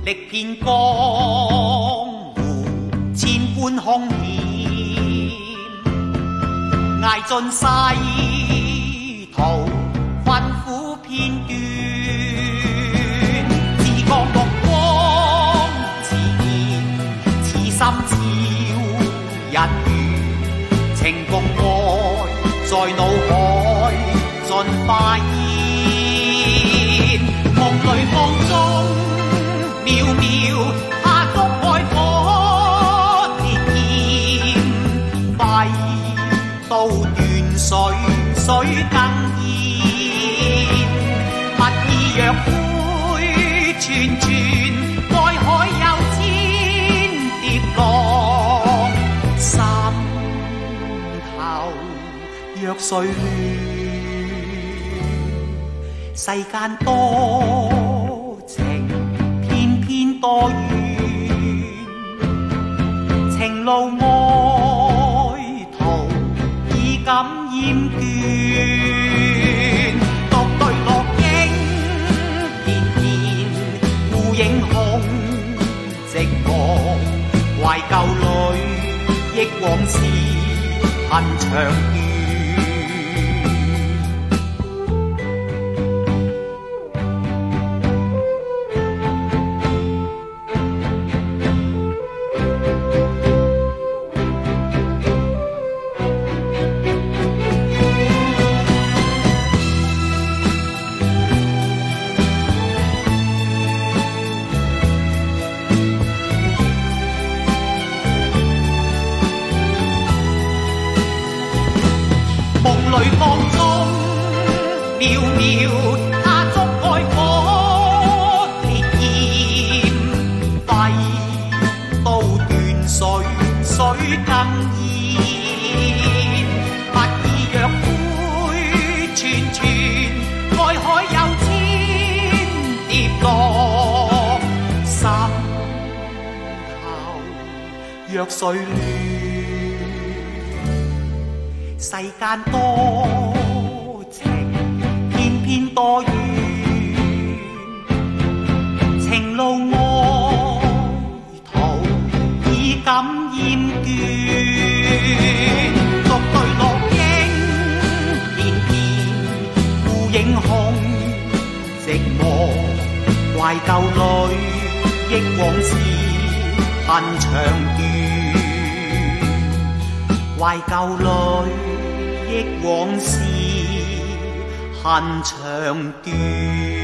歷遍江湖千般凶險，捱盡世途困苦片段，自覺目光自然，此心照日月，情共愛在腦海盡化煙，夢裏夢中渺渺下燭愛火烈焰，揮刀斷水，水更燃。物意若灰串串，愛海有千疊浪，心頭若水亂。世間多情，偏偏多怨，情路愛途已感厭倦，獨對落英片片，互影空寂寞，懷舊裏憶往事恨長斷。夢裏夢中渺渺他燭愛火烈焰，揮刀斷水，水更燃。物意若灰串串，愛海有千疊浪，心頭若水亂。世間多情，偏偏多怨，情路愛途已感厭倦，獨對落英片片，互影空寂寞，懷舊裏憶往事恨長斷，懷舊裏憶往事恨長斷。